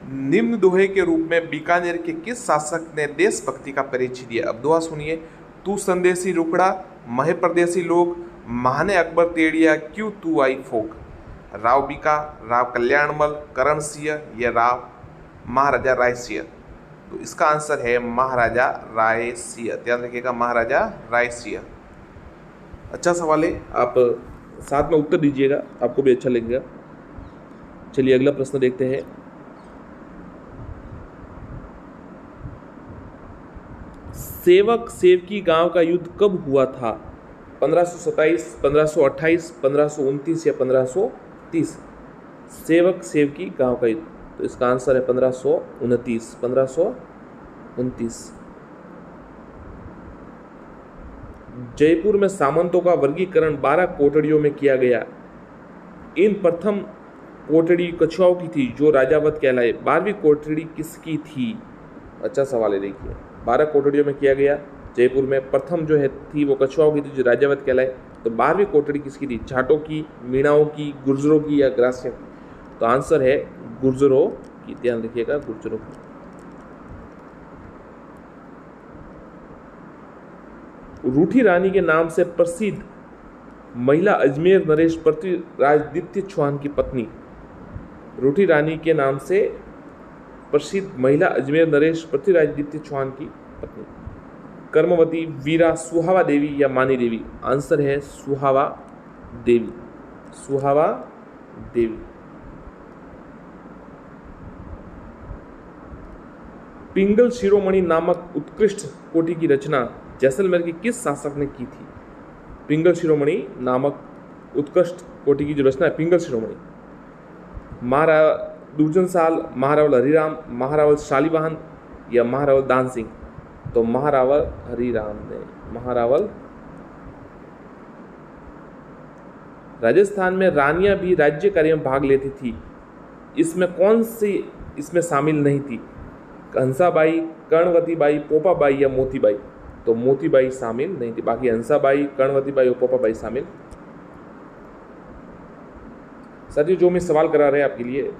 निम्न दोहे के रूप में बीकानेर के किस शासक ने देशभक्ति का परिचय दिया? अब दोहा सुनिए। तू संदेशी रुकड़ा, महे परदेसी लोग, महाने अकबर तेड़िया, क्यों तू आई फोक। राव बीका, राव कल्याणमल, करण सिंह या राव महाराजा राय सिंह। तो इसका आंसर है महाराजा राय सिंह। ध्यान रखिएगा, महाराजा राय सिंह। अच्छा सवाल है, आप साथ में उत्तर दीजिएगा, आपको भी अच्छा लगेगा। चलिए अगला प्रश्न देखते हैं। सेवक सेवकी गांव का युद्ध कब हुआ था? 1527, 1528, 1529 या 1530। सेवक सेवकी गांव का युद्ध, तो इसका आंसर है 1529। 1529। जयपुर में सामंतों का वर्गीकरण 12 कोटड़ियों में किया गया। इन प्रथम कोटड़ी कछुआओं की थी जो राजावत कहलाए। 12वीं कोटड़ी किसकी थी? अच्छा सवाल है, देखिए 12 कोटड़ियों में किया गया। जयपुर में प्रथम जो है थी वो कछुआओं की थी जो राजावत कहलाए। तो 12वीं कोटड़ी किसकी थी? जाटों की, मीणाओं की, गुर्जरों की या ग्रासियों की? तो आंसर है गुर्जरों की। ध्यान रखिएगा, गुर्जरों की। रूठी रानी के नाम से प्रसिद्ध महिला अजमेर नरेश पृथ्वीराज द्वितीय चौहान की पत्नी। रूठी रानी के नाम से प्रसिद्ध महिला अजमेर नरेश पृथ्वीराज द्वितीय चौहान की पत्नी। कर्मवती, वीरा, सुहावा देवी या मानी देवी? आंसर है सुहावा देवी। सुहावा देवी। पिंगल शिरोमणि नामक उत्कृष्ट कोटि की रचना जैसलमेर के किस शासक ने की थी? पिंगल शिरोमणि नामक उत्कृष्ट कोटि की जो रचना है पिंगल शिरोमणि, दुर्जन साल, महारावल हरिराम, महारावल शालिवाहन या महारावल दान सिंह? तो महारावल हरिराम ने। महारावल। राजस्थान में रानियां भी राज्य कार्य में भाग लेती थी। इसमें कौन सी इसमें शामिल नहीं थी? हंसाबाई, कर्णवती बाई, पोपाबाई या मोतीबाई? तो मोतीबाई शामिल नहीं थी। बाकी हंसाबाई, कर्णवती बाई और पोपाबाई शामिल। साथियों, जो मैं सवाल करा रहे हैं आपके लिए,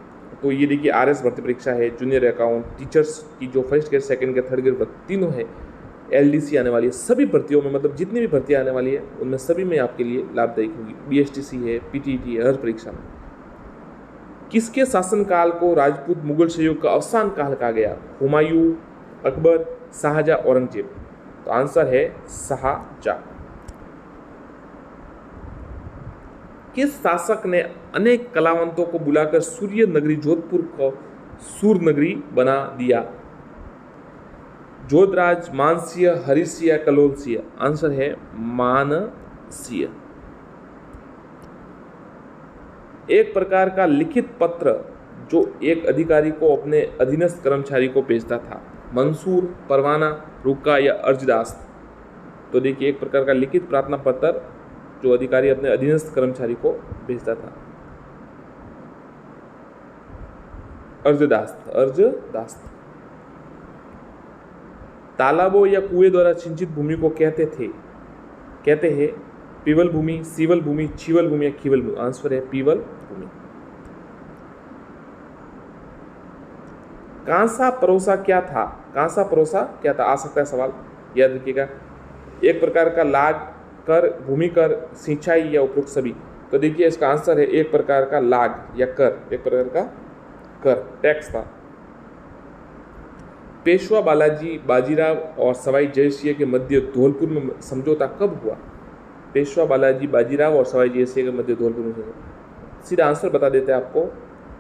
तो ये देखिए आरएस भर्ती परीक्षा है, जूनियर अकाउंट, टीचर्स की जो first grade, second grade, third grade तीनों है, एलडीसी आने वाली है। सभी भर्तियों में, मतलब जितनी भी भर्तियां आने वाली है उनमें सभी में आपके लिए लाभदायक होगी। बीएसटीसी है, पीटीटी है, हर परीक्षा में। किसके शासनकाल को राजपूत मुगल सहयोग का अवसान काल कहा गया? हुमायूं, अकबर, शाहजहां, औरंगजेब? तो आंसर है शाहजहां। किस शासक ने अनेक कलावंतों को बुलाकर सूर्य नगरी जोधपुर को सूर नगरी बना दिया? जोधराज, मानसिंह, हरिसिंह, कलोलसिंह? आंसर है मानसिंह। एक प्रकार का लिखित पत्र जो एक अधिकारी को अपने अधीनस्थ कर्मचारी को भेजता था। मंसूर, परवाना, रुका या अर्जदास्त? तो देखिए एक प्रकार का लिखित प्रार्थना पत्र जो अधिकारी अपने अधीनस्थ कर्मचारी को भेजता था। अर्जदास्त। अर्जदास्त। तालाबों या कुएं द्वारा सिंचित भूमि को कहते हैं पीवल भूमि, सीवल भूमि, चीवल भूमि या खीवल भूमि? आंसर है पीवल भूमि। कांसा परोसा क्या था? कांसा परोसा क्या था? आ सकता है सवाल, याद रखिएगा। एक प्रकार का लाग, कर, भूमि कर, सिंचाई या उपरोक्त सभी? तो देखिए इसका आंसर है एक प्रकार का लाग या कर, एक प्रकार का कर, टैक्स था। पेशवा बालाजी बाजीराव और सवाई जयसिंह के मध्य धौलपुर में समझौता कब हुआ? पेशवा बालाजी बाजीराव और सवाई जयसिंह के मध्य धौलपुर में। सीधा आंसर बता देते हैं आपको,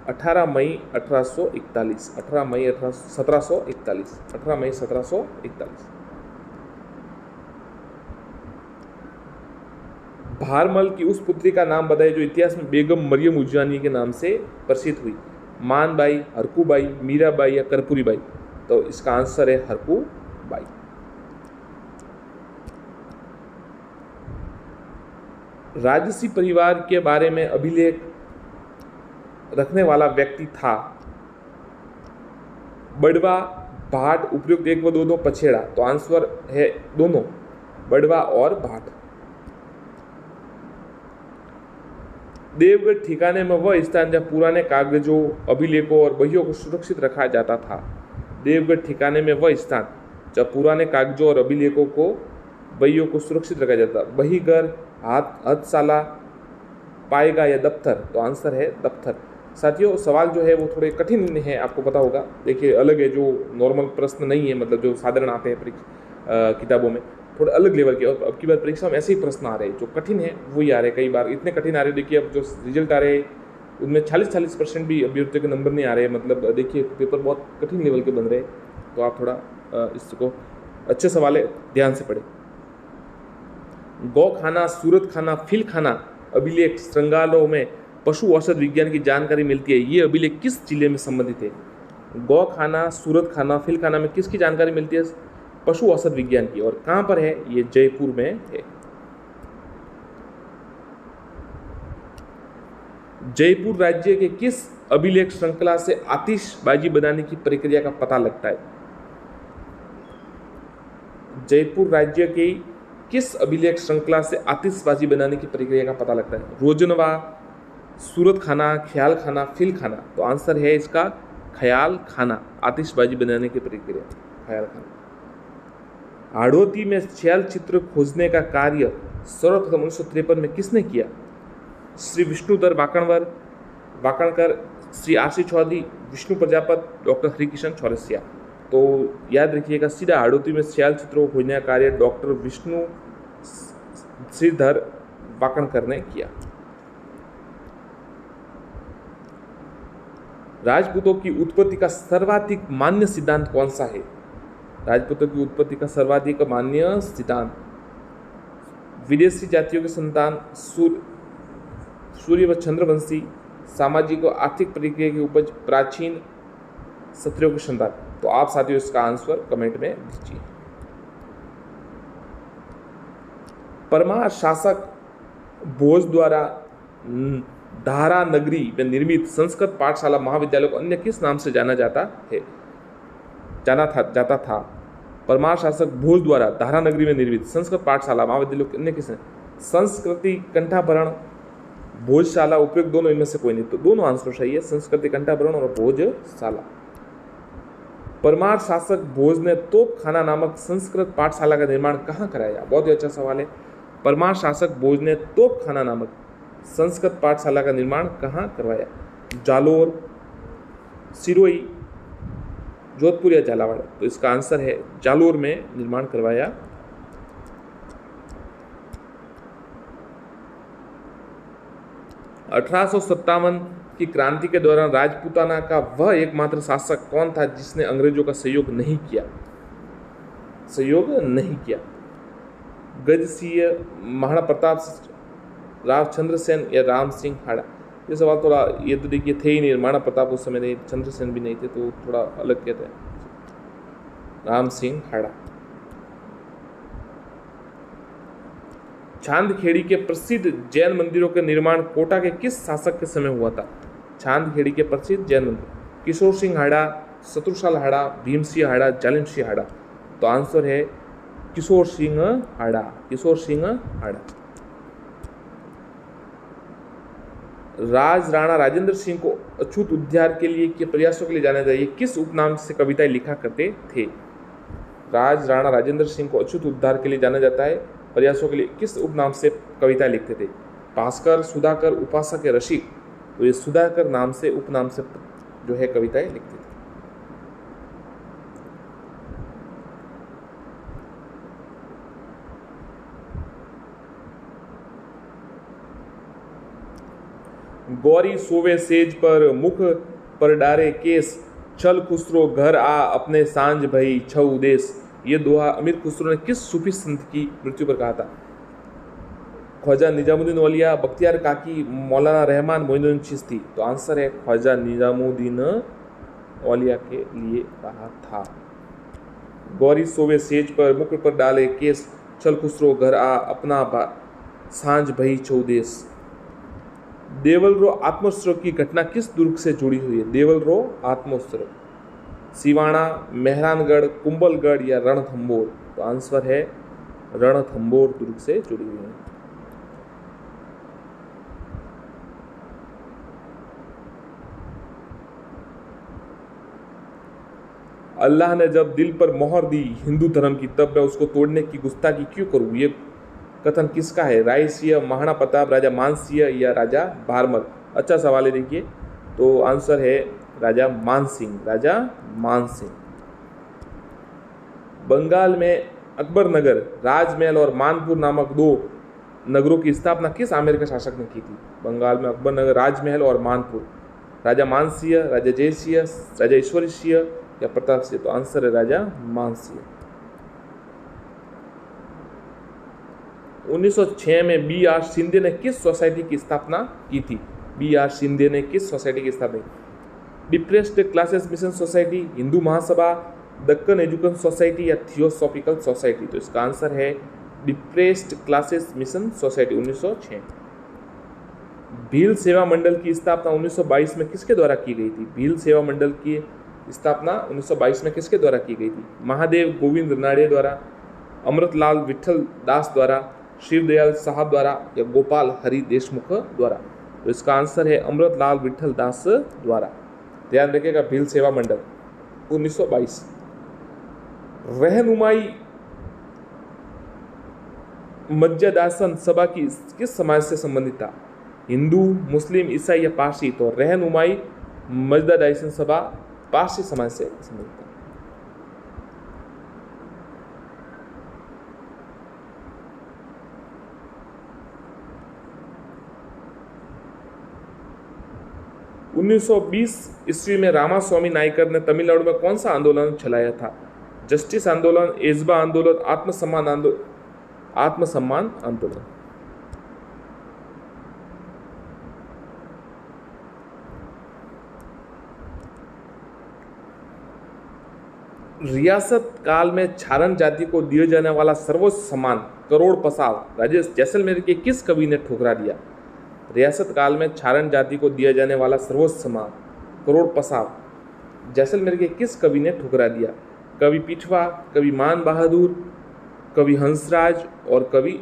18 मई 1841। 18 मई 1741। 18 मई 1741। भारमल की उस पुत्री का नाम बताइए जो इतिहास में बेगम मरियम उज्जानी के नाम से प्रसिद्ध हुई। मानबाई, हरकूबाई, मीराबाई या कर्पूरीबाई? तो इसका आंसर है हरकूबाई। राजसी परिवार के बारे में अभिलेख रखने वाला व्यक्ति था? बड़वा, भाट, उपयुक्त 1 व 2 पछेड़ा? तो आंसर है दोनों, बड़वा और भाट। देवगढ़ ठिकाने में वह स्थान जहाँ पुराने कागजों, अभिलेखों और बहियों को सुरक्षित रखा जाता था। देवगढ़ ठिकाने में वह स्थान जहाँ पुराने कागजों और अभिलेखों को, बहियों को सुरक्षित रखा जाता। बही घर, हथशाला, पाएगा या दफ्तर? तो आंसर है दफ्तर। साथियों, सवाल जो है वो थोड़े कठिन है, आपको पता होगा। देखिए, अलग है, जो नॉर्मल प्रश्न नहीं है, मतलब जो साधारण आते हैं किताबों में, थोड़े अलग लेवल के। और अब की बार परीक्षा में ऐसे ही प्रश्न आ रहे हैं, जो कठिन है वही आ रहे हैं। कई बार इतने कठिन आ रहे हैं, देखिए अब जो रिजल्ट आ रहे हैं उनमें 40% भी अभ्यर्थियों के नंबर नहीं आ रहे हैं। मतलब देखिए, पेपर बहुत कठिन लेवल के बन रहे हैं, तो आप थोड़ा इसको अच्छे सवाल है, ध्यान से पढ़ें। गौ खाना, सूरत खाना, फील खाना अभिलेख श्रृंगारों में पशु औषध विज्ञान की जानकारी मिलती है। ये अभिलेख किस जिले में संबंधित है? गौ खाना, सूरत खाना, फील खाना में किसकी जानकारी मिलती है? पशु औषध विज्ञान की। और कहां पर है? ये जयपुर में है। जयपुर राज्य के किस अभिलेख श्रृंखला से आतिशबाजी बनाने की प्रक्रिया का पता लगता है? जयपुर राज्य की किस अभिलेख श्रृंखला से आतिशबाजी बनाने की प्रक्रिया का पता लगता है? रोजनवा, सूरत खाना, ख्याल खाना, फील खाना? तो आंसर है इसका ख्याल खाना। आतिशबाजी बनाने की प्रक्रिया ख्याल खाना। हाड़ौती में शैल चित्र खोजने का कार्य सर्वप्रथम 1953 में किसने किया? Shri Vishnudhar Wakankar, Shri R C Chaudhary, Vishnu Prajapat, doctor Harikishan Chaurasia? तो याद रखिएगा, सीधा हाड़ौती में शैल चित्रों को खोजने का कार्य डॉक्टर विष्णु श्रीधर वाकणकर ने किया। राजपूतों की उत्पत्ति का सर्वाधिक मान्य सिद्धांत कौन सा है? राजपूतों की उत्पत्ति का सर्वाधिक मान्य सिद्धांत विदेशी जातियों के संतान, सूर्य व चंद्रवंशी, सामाजिक व आर्थिक प्रक्रिया की उपज, प्राचीन क्षत्रियों के संतान? तो आप साथियों इसका आंसर कमेंट में दीजिए। परमार शासक भोज द्वारा धारा नगरी में निर्मित संस्कृत पाठशाला महाविद्यालय को अन्य किस नाम से जाना जाता था? परमार शासक भोज द्वारा धारा नगरी में निर्मित संस्कृत पाठशाला महाविद्यालय को अन्य किस? संस्कृति कंठाभरण, भोजशाला, उपयुक्त दोनों इनमें से कोई नहीं। तो दोनों आंसर सही है, संस्कृति कंठाभरण और भोजशाला। परमार शासक भोज ने तोप खाना नामक संस्कृत पाठशाला का निर्माण कहाँ कराया? बहुत ही अच्छा सवाल है। परमार शासक भोज ने तोप खाना नामक संस्कृत पाठशाला का निर्माण कहाँ करवाया? जालोर, सिरोही, जोधपुर या झालावाड़? तो इसका आंसर है जालोर में निर्माण करवाया। (1857) की क्रांति के दौरान राजपूताना का वह एकमात्र शासक कौन था जिसने अंग्रेजों का सहयोग नहीं किया? गजसिंह, महाराणा प्रताप, राव चंद्रसेन या राम सिंह हाड़ा? ये सवाल थोड़ा, ये तो देखिए थे ही नहीं, महाराणा प्रताप उस समय नहीं, चंद्रसेन भी नहीं थे, तो थोड़ा अलग कहते हैं। राम सिंह हाड़ा। चांदखेड़ी के प्रसिद्ध जैन मंदिरों के निर्माण कोटा के किस शासक के समय हुआ था? चांदखेड़ी के प्रसिद्ध जैन मंदिर, किशोर सिंह हाड़ा, शत्रुशाल हाड़ा, भीम सिंह हाड़ा, जालिम सिंह हाड़ा? तो आंसर है किशोर सिंह हाड़ा। राणा राजेंद्र सिंह को अछूत उद्धार के लिए के प्रयासों के लिए जाना जाता है, किस उपनाम से कविताएं लिखा करते थे? राणा राजेंद्र सिंह को अछूत उद्धार के लिए जाना जाता है, प्रयासों के लिए किस उपनाम से कविताएं लिखते थे? भास्कर, सुधाकर, उपासक या रसिक? तो ये सुधाकर नाम से, उपनाम से जो है कविताएं लिखते थे। गौरी सोवे सेज पर, मुख पर डारे केस, चल खुसरो घर आ, अपने सांझ भई छऊ देश? ये दोहा अमीर खुसरो ने किस सूफी संत की मृत्यु पर कहा था? ख्वाजा निजामुद्दीन औलिया, बख्तियार काकी, मौलाना रहमान, मोइनुद्दीन चिश्ती? तो आंसर है ख्वाजा निजामुद्दीन औलिया के लिए कहा था। गौरी सोवे सेज पर, मुख पर डाले केस, चल खुसरो घर आ, अपना सांझ भई छऊ देश? देवलरो आत्मोत्सव की घटना किस दुर्ग से जुड़ी हुई है? देवलरो आत्मोत्सव, सिवाना, मेहरानगढ़, कुंभलगढ़ या रणथंबोर? तो आंसर है रणथंबोर दुर्ग से जुड़ी हुई है। अल्लाह ने जब दिल पर मोहर दी हिंदू धर्म की, तब मैं उसको तोड़ने की गुस्ताखी क्यों करूँ? ये कथन किसका है? राय सिंह, महाराणा प्रताप, राजा मानसिंह या राजा भारमल? अच्छा सवाल है। देखिए तो आंसर है राजा मानसिंह, राजा मानसिंह। बंगाल में अकबर नगर, राजमहल और मानपुर नामक दो नगरों की स्थापना किस आमेर के शासक ने की थी? बंगाल में अकबर नगर, राजमहल और मानपुर। राजा मानसिंह, राजा जयसिंह, राजा ईश्वरी सिंह या प्रताप सिंह? तो आंसर है राजा मानसिंह। 1906 में बी आर शिंदे ने किस सोसाइटी की स्थापना की थी? बी आर शिंदे ने किस सोसाइटी की स्थापना की? Depressed classes mission society, Hindu Mahasabha, Deccan education society या थियोसॉफिकल सोसाइटी? तो इसका आंसर है depressed classes mission society, 1906। Bhil Seva Mandal की स्थापना 1922 में किसके द्वारा की गई थी? भील सेवा मंडल की स्थापना 1922 में किसके द्वारा की गई थी? महादेव गोविंद रानड़े द्वारा, अमृतलाल विठल दास द्वारा, शिवदयाल साहब द्वारा या गोपाल हरि देशमुख द्वारा? तो इसका आंसर है अमृतलाल विठल दास द्वारा। ध्यान रखिएगा, भील सेवा मंडल 1922। रहनुमाई मज्जादासन सभा की किस समाज से संबंधित था? हिंदू, मुस्लिम, ईसाई या पारसी? तो रहनुमाई मज्जादासन सभा पारसी समाज से संबंधित था। उन्नीस ईस्वी में रामास्वामी नायकर ने तमिलनाडु में कौन सा आंदोलन चलाया था? जस्टिस आंदोलन, एजबा आंदोलन, आत्मसम्मान आंदोलन? आत्मसम्मान आंदोलन। रियासत काल में छारण जाति को दिए जाने वाला सर्वोच्च सम्मान करोड़ पसाव राजेश जैसलमेर के किस कवि ने ठुकरा दिया? रियासत काल में छारण जाति को दिया जाने वाला सर्वोच्च सम्मान करोड़ पसाव जैसलमेर के किस कवि ने ठुकरा दिया? कवि पिठवा, कवि मान बहादुर, कवि हंसराज और कवि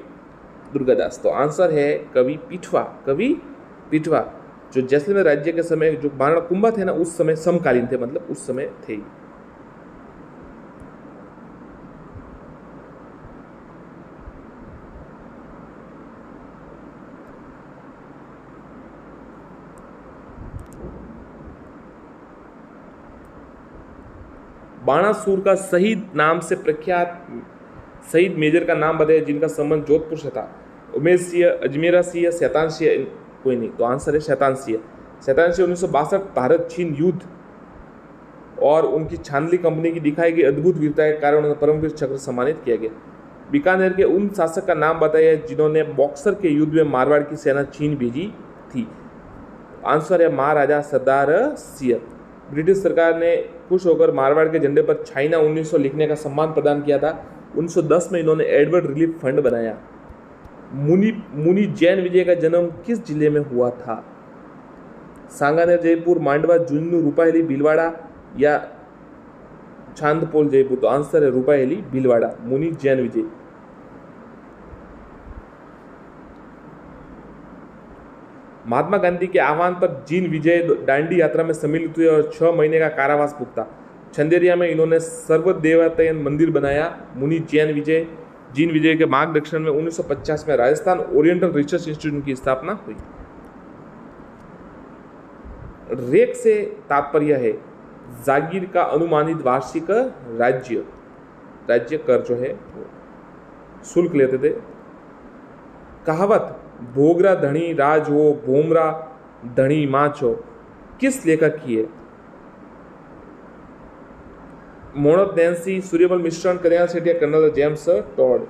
दुर्गादास? तो आंसर है कवि पिठवा, कवि पिठवा, जो जैसलमेर राज्य के समय जो महाराणा कुंभा थे ना, उस समय समकालीन थे, मतलब उस समय थे। बाणासुर का शहीद नाम से प्रख्यात शहीद मेजर का नाम बताइए जिनका संबंध जोधपुर से था? उमेश सिंह, अजमेरा सिंह, शैतान सिंह? कोई नहीं, तो आंसर है शैतान सिंह। शैतान सिंह 1962 भारत चीन युद्ध और उनकी छानली कंपनी की दिखाई गई अद्भुत वीरता के कारण उन्हें परमवीर चक्र सम्मानित किया गया। बीकानेर के उन शासक का नाम बताइए जिन्होंने बॉक्सर के युद्ध में मारवाड़ की सेना चीन भेजी थी? आंसर है महाराजा सरदार सिंह। ब्रिटिश सरकार ने खुश होकर मारवाड़ के झंडे पर चाइना 1900 लिखने का सम्मान प्रदान किया था। 1910 में इन्होंने एडवर्ड रिलीफ फंड बनाया। मुनि जैन विजय का जन्म किस जिले में हुआ था? सांगानेर, जयपुर, मांडवा, झुंझुनू, रूपाहेली, भीलवाड़ा या चांदपोल, जयपुर? तो आंसर है रूपाहेली, भीलवाड़ा, मुनि जैन विजय। महात्मा गांधी के आह्वान पर जीन विजय दांडी यात्रा में सम्मिलित हुए और 6 महीने का कारावास भुगता। चंदेरिया में इन्होंने सर्वदेवतायन मंदिर बनाया। मुनि जैन विजय जीन विजय के मार्गदर्शन में 1950 में राजस्थान ओरिएंटल रिसर्च इंस्टीट्यूट की स्थापना हुई। रेक से तात्पर्य है जागीर का अनुमानित वार्षिक राज्य कर जो है शुल्क लेते थे। कहावत भोगरा धनी राज हो, भोमरा धनी माच हो किस लेखक की है? मोहम्मद नैन्सी, सूर्यमल मिश्रण, कल्याण सेठ या कर्नल जेम्स टॉड?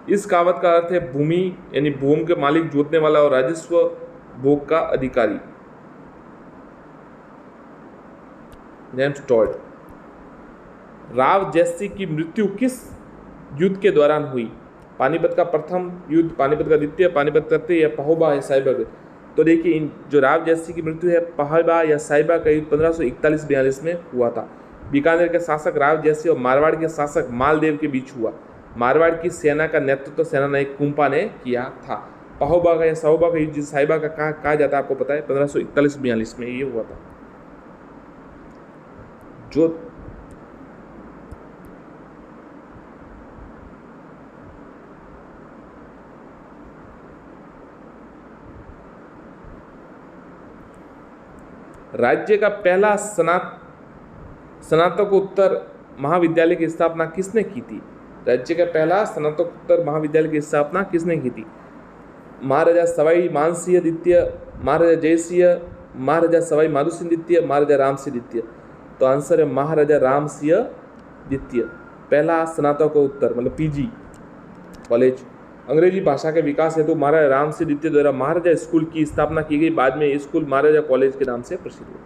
इस कहावत का अर्थ है भूमि यानी भूमि के मालिक, जोतने वाला और राजस्व भोग का अधिकारी। James Tod. राव जैसी की मृत्यु किस युद्ध के दौरान हुई? पानीपत का प्रथम युद्ध, पानीपत का द्वितीय, पानीपत का तृतीय या पहोबा या साहिबा? तो देखिए इन जो राव जैसी की मृत्यु है पहोबा या साहिबा का युद्ध 1541-42 में हुआ था। बीकानेर के शासक राव जैसी और मारवाड़ के शासक मालदेव के बीच हुआ। मारवाड़ की सेना का नेतृत्व सेनानायक कुंपा ने किया था। पाहोबा का या साहोबा का युद्ध साहिबा का कहा जाता है, आपको पता है 1541-42 में ये हुआ था। जो राज्य का पहला स्नातकोत्तर महाविद्यालय की स्थापना किसने की थी? राज्य का पहला स्नातकोत्तर महाविद्यालय की स्थापना किसने की थी? महाराजा सवाई मानसिंह द्वितीय, महाराजा जयसिंह, महाराजा सवाई माधोसिंह द्वितीय, महाराजा राम सिंह द्वितीय। तो आंसर है महाराजा राम सिंह द्वितीय। पहला स्नातकोत्तर मतलब पीजी कॉलेज अंग्रेजी भाषा के विकास हेतु महाराजा राम सिंह द्वितीय द्वारा महाराजा स्कूल की स्थापना की गई। बाद में स्कूल महाराजा कॉलेज के नाम से प्रसिद्ध हुआ।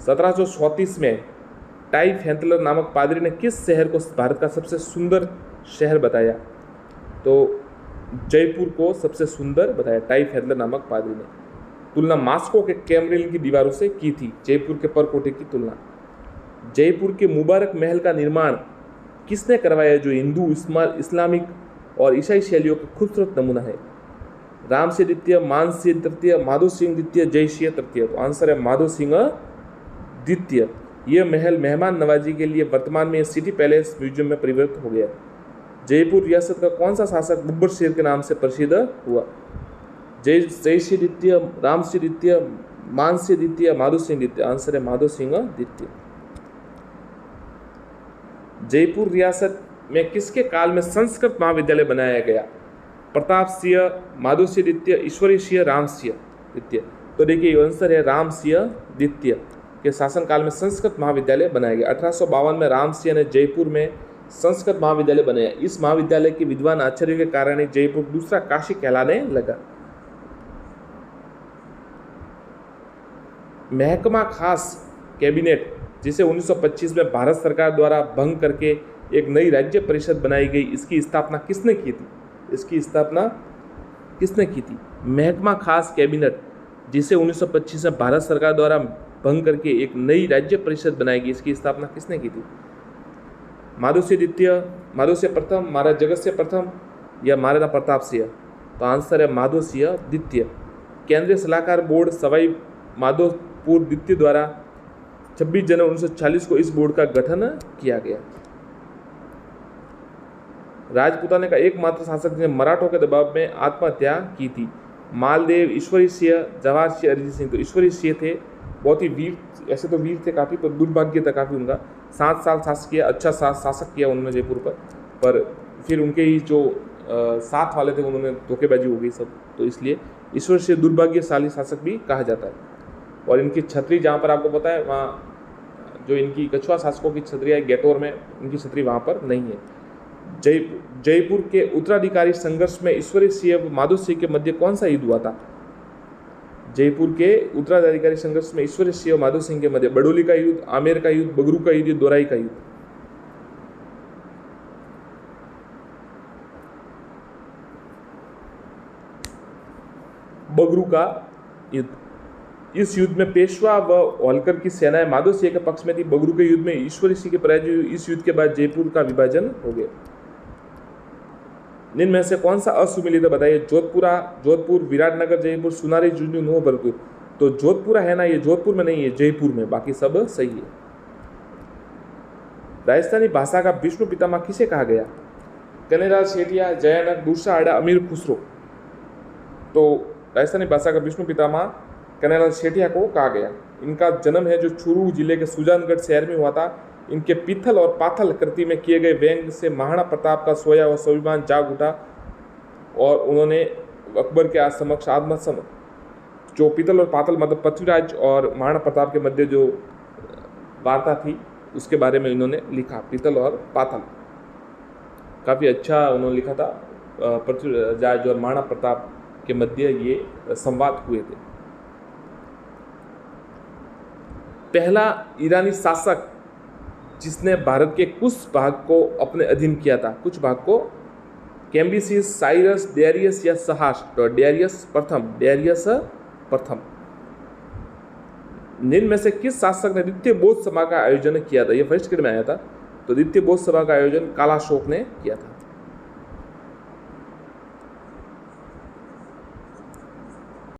1734 में टाइफ हेंथलर नामक पादरी ने किस शहर को भारत का सबसे सुंदर शहर बताया? तो जयपुर को सबसे सुंदर बताया टाइफ हेंथलर नामक पादरी ने। तुलना मास्को के कैमरिन की दीवारों से की थी, जयपुर के परकोटे की तुलना। जयपुर के मुबारक महल का निर्माण किसने करवाया, जो हिंदू, इस्लामिक और ईसाई शैलियों का खूबसूरत नमूना है? राम सिंह द्वितीय, मान सिंह तृतीय, माधो सिंह द्वितीय, जय सिंह तृतीय। तो आंसर है माधो सिंह द्वितीय। यह महल मेहमान नवाजी के लिए वर्तमान में सिटी पैलेस म्यूजियम में परिवर्तित हो गया। जयपुर रियासत का कौन सा शासक बब्बर शेर के नाम से प्रसिद्ध हुआ? जय सिंह द्वितीय, राम सिंह द्वितीय, मान सिंह द्वितीय, माधो सिंह द्वितीय। आंसर है माधो सिंह द्वितीय। जयपुर रियासत में किसके काल में संस्कृत महाविद्यालय बनाया गया? प्रताप सिंह, माधो सिंह द्वितीय, ईश्वरी सिंह, राम सिंह द्वितीय। तो देखिए आंसर है राम सिंह द्वितीय के शासनकाल में संस्कृत महाविद्यालय बनाया गया। 1852 में राम सिंह ने जयपुर में संस्कृत महाविद्यालय बनाया। इस महाविद्यालय के विद्वान आचार्यों के कारण जयपुर दूसरा काशी कहलाने लगा। महकमा खास कैबिनेट जिसे 1925 में भारत सरकार द्वारा भंग करके एक नई राज्य परिषद बनाई गई, इसकी स्थापना किसने की थी? इसकी स्थापना किसने की थी? महकमा खास कैबिनेट जिसे 1925 में भारत सरकार द्वारा भंग करके एक नई राज्य परिषद बनाई गई, इसकी स्थापना किसने की थी? माधो सिंह द्वितीय, माधो सिंह प्रथम, महाराज जगत सिंह प्रथम या महाराजा प्रताप सिंह? तो आंसर है माधो सिंह द्वितीय। केंद्रीय सलाहकार बोर्ड सवाई माधोपुर द्वितीय द्वारा 26 जनवरी 1940 को इस बोर्ड का गठन किया गया। राजपूताने का एकमात्र शासक जिसने मराठों के दबाव में आत्महत्या की थी? मालदेव, ईश्वरी सिंह, जवाहर सिंह, अरिजीत सिंह। तो ईश्वरी सिंह थे, बहुत ही वीर, ऐसे तो वीर थे काफ़ी, पर दुर्भाग्य था काफ़ी उनका। 7 साल शासक किया, अच्छा शासक किया उन्होंने जयपुर पर फिर उनके ही जो साथ वाले थे उन्होंने धोखेबाजी हो गई सब, तो इसलिए ईश्वर सिंह दुर्भाग्यशाली शासक भी कहा जाता है। और इनकी छतरी जहाँ पर आपको पता है, वहाँ जो इनकी कछुआ शासकों की छतरी है गेटोर में, इनकी छतरी वहाँ पर नहीं है। जयपुर के उत्तराधिकारी संघर्ष में ईश्वरी सिंह व माधो सिंह के मध्य कौन सा युद्ध हुआ था? जयपुर के उत्तराधिकारी संघर्ष में ईश्वरी सिंह और माधो सिंह के मध्य बडोली का युद्ध, आमेर का युद्ध, बगरू का युद्ध, दोराई का युद्ध। बगरू का युद्ध। इस युद्ध में पेशवा व होलकर की सेनाएं माधो सिंह के पक्ष में थी। बगरू के युद्ध में ईश्वरी सिंह के पराजय हुई। इस युद्ध के बाद जयपुर का विभाजन हो गया। निम्न में से कौन सा असुमिलित है बताइए? जोधपुर, विराटनगर, जयपुर, सुनारी, झुंझुनू, भरतपुर। तो जोधपुरा है ना, ये जोधपुर में नहीं है, जयपुर में, बाकी सब सही है। राजस्थानी भाषा का विष्णु पितामह किसे कहा गया? कन्हैयालाल सेठिया, जयानक, दूसरा आड़ा, अमीर खुसरो। तो राजस्थानी भाषा का विष्णु पितामह कन्हैयालाल सेठिया को कहा गया। इनका जन्म है जो चूरू जिले के सुजानगढ़ शहर में हुआ था। इनके पित्थल और पाथल कृति में किए गए व्यंग से महाराणा प्रताप का सोया हुआ स्वाभिमान जाग उठा और उन्होंने अकबर के समक्ष जो पित्तल और पाथल मतलब पृथ्वीराज और महाराणा प्रताप के मध्य जो वार्ता थी उसके बारे में इन्होंने लिखा। पित्तल और पाथल काफ़ी अच्छा उन्होंने लिखा था। पृथ्वीराज और महाराणा प्रताप के मध्य ये संवाद हुए थे। पहला ईरानी शासक जिसने भारत के कुछ भाग को अपने अधीन किया था, कुछ भाग को, कैम्बिसिस, साइरस, डेरियस या सहास? तो डेरियस प्रथम। निम्न में से किस शासक ने द्वितीय बौद्ध सभा का आयोजन किया था? यह फर्स्ट ग्रेड में आया था। तो द्वितीय बौद्ध सभा का आयोजन कालाशोक ने किया था।